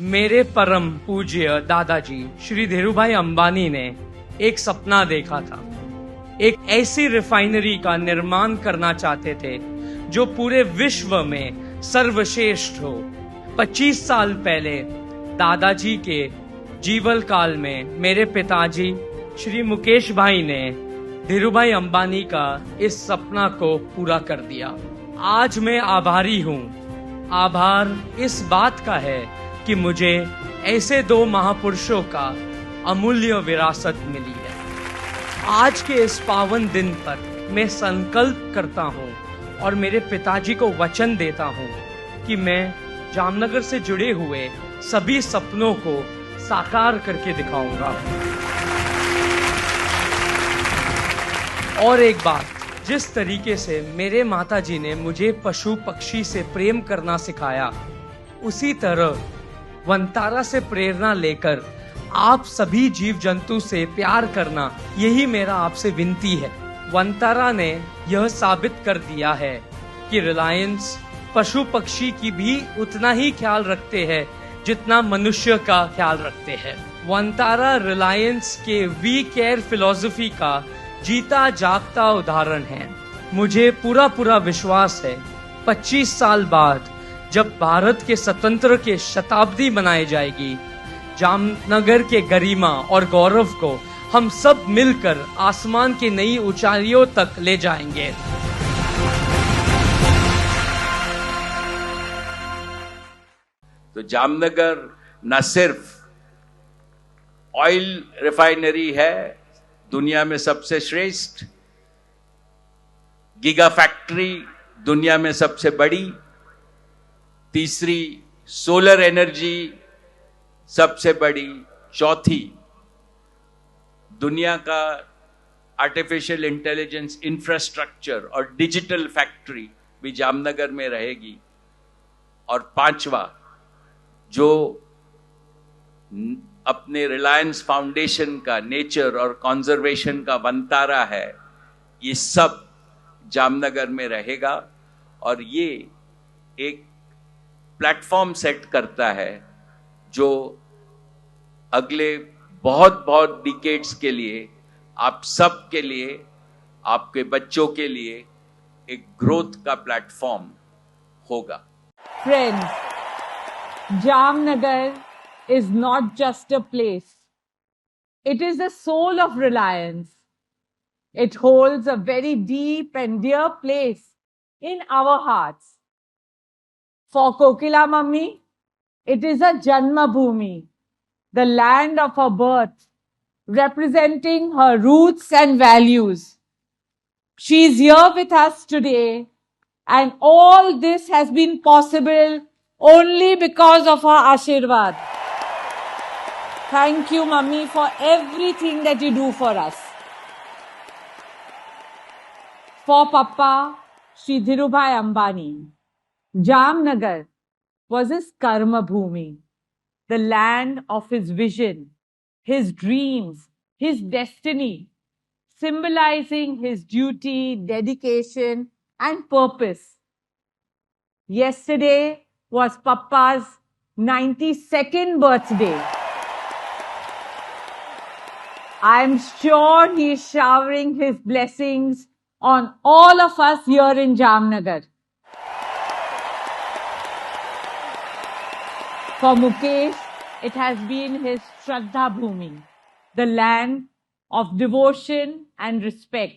मेरे परम पूज्य दादाजी श्री धीरूभाई अंबानी ने एक सपना देखा था। एक ऐसी रिफाइनरी का निर्माण करना चाहते थे जो पूरे विश्व में सर्वश्रेष्ठ हो। 25 साल पहले दादाजी के जीवन काल में मेरे पिताजी श्री मुकेश भाई ने धीरूभाई अंबानी का इस सपना को पूरा कर दिया। आज मैं आभारी हूँ। आभार इस बात का है कि मुझे ऐसे दो महापुरुषों का अमूल्य विरासत मिली है। आज के इस पावन दिन पर मैं संकल्प करता हूँ और मेरे पिताजी को वचन देता हूँ कि मैं जामनगर से जुड़े हुए सभी सपनों को साकार करके दिखाऊंगा। और एक बात, जिस तरीके से मेरे माताजी ने मुझे पशु पक्षी से प्रेम करना सिखाया, उसी तरह वंतारा से प्रेरणा लेकर आप सभी जीव जंतु से प्यार करना, यही मेरा आपसे विनती है। वंतारा ने यह साबित कर दिया है कि रिलायंस पशु पक्षी की भी उतना ही ख्याल रखते हैं जितना मनुष्य का ख्याल रखते हैं। वंतारा रिलायंस के वी केयर फिलॉसफी का जीता जागता उदाहरण है। मुझे पूरा विश्वास है 25 साल बाद जब भारत के स्वतंत्र के शताब्दी मनाई जाएगी, जामनगर के गरिमा और गौरव को हम सब मिलकर आसमान की नई ऊंचाइयों तक ले जाएंगे। तो जामनगर न सिर्फ ऑयल रिफाइनरी है दुनिया में सबसे श्रेष्ठ, गीगा फैक्ट्री दुनिया में सबसे बड़ी, तीसरी सोलर एनर्जी सबसे बड़ी, चौथी दुनिया का आर्टिफिशियल इंटेलिजेंस इंफ्रास्ट्रक्चर और डिजिटल फैक्ट्री भी जामनगर में रहेगी, और पांचवा जो अपने रिलायंस फाउंडेशन का नेचर और कंजर्वेशन का वंतारा है, ये सब जामनगर में रहेगा। और ये एक प्लेटफॉर्म सेट करता है जो अगले बहुत डिकेड्स के लिए आप सब के लिए, आपके बच्चों के लिए एक ग्रोथ का प्लेटफॉर्म होगा। Friends, Jamnagar is not just a place. It is the soul of Reliance. It holds a very deep and dear place in our hearts. For Kokila Mummy, it is a Janma Bhumi, the land of her birth, representing her roots and values. She is here with us today, and all this has been possible only because of her Ashirwad. Thank you, Mummy, for everything that you do for us. For Papa, Shri Dhirubhai Ambani, Jamnagar was his karma bhumi, the land of his vision, his dreams, his destiny, symbolizing his duty, dedication, and purpose. Yesterday was Papa's 92nd birthday. I am sure he is showering his blessings on all of us here in Jamnagar. For Mukesh, it has been his Shraddha Bhumi, the land of devotion and respect.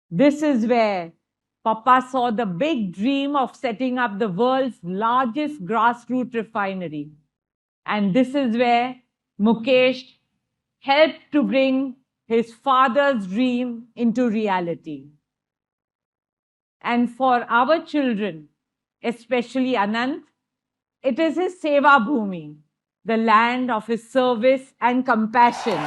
This is where Papa saw the big dream of setting up the world's largest grassroots refinery. And this is where Mukesh helped to bring his father's dream into reality. And for our children, especially Anant, it is his Seva Bhumi, the land of his service and compassion.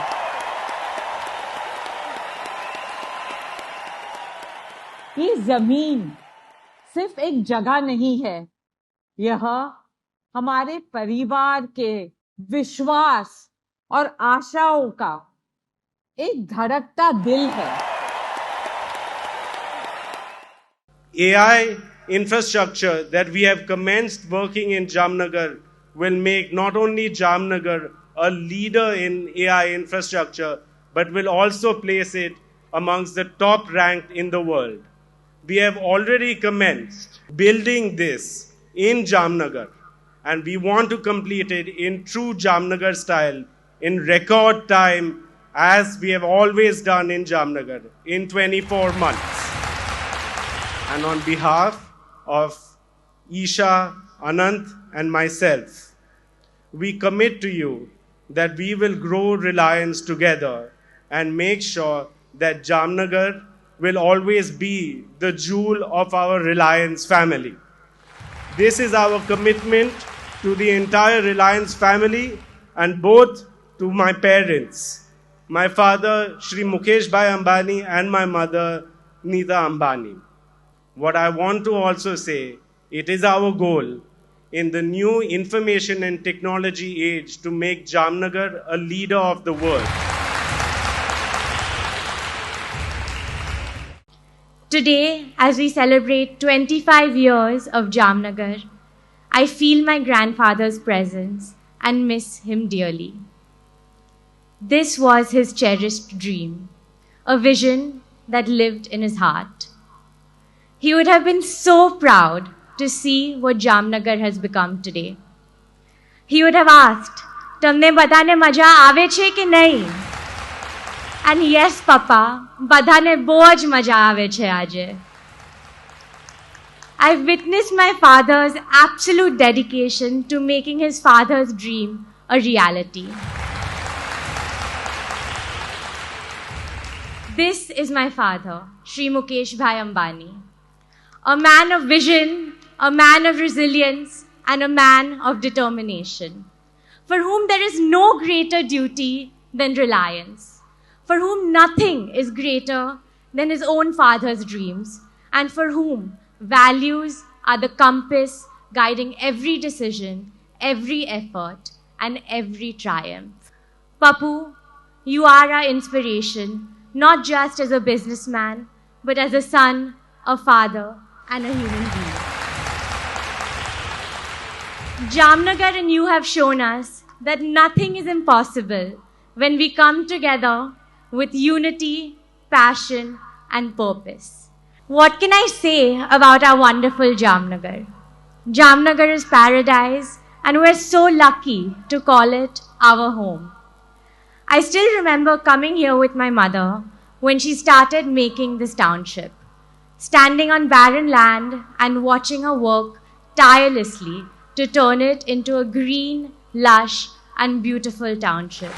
ये जमीन सिर्फ एक जगह नहीं है, यह हमारे परिवार के विश्वास और आशाओं का एक धड़कता दिल है। AI infrastructure that we have commenced working in Jamnagar will make not only Jamnagar a leader in AI infrastructure, but will also place it amongst the top ranked in the world. We have already commenced building this in Jamnagar, and we want to complete it in true Jamnagar style in record time, as we have always done in Jamnagar, in 24 months. And on behalf of Isha, Anant, and myself, we commit to you that we will grow Reliance together and make sure that Jamnagar will always be the jewel of our Reliance family. This is our commitment to the entire Reliance family and both to my parents, my father Shri Mukesh Bhai Ambani and my mother Neeta Ambani. What I want to also say, it is our goal in the new information and technology age to make Jamnagar a leader of the world. Today, as we celebrate 25 years of Jamnagar, I feel my grandfather's presence and miss him dearly. This was his cherished dream, a vision that lived in his heart. He would have been so proud to see what Jamnagar has become today. He would have asked, "Tamne badane maja aave chhe ki nahi?" And yes, Papa, badane boj maja aave chhe aaje. I've witnessed my father's absolute dedication to making his father's dream a reality. This is my father, Shri Mukesh Bhai Ambani, a man of vision, a man of resilience, and a man of determination, for whom there is no greater duty than reliance, for whom nothing is greater than his own father's dreams, and for whom values are the compass guiding every decision, every effort, and every triumph. Papu, you are our inspiration, not just as a businessman, but as a son, a father, and a human being. Jamnagar and you have shown us that nothing is impossible when we come together with unity, passion, and purpose. What can I say about our wonderful Jamnagar? Jamnagar is paradise, and we're so lucky to call it our home. I still remember coming here with my mother when she started making this township, standing on barren land and watching her work tirelessly to turn it into a green, lush, and beautiful township.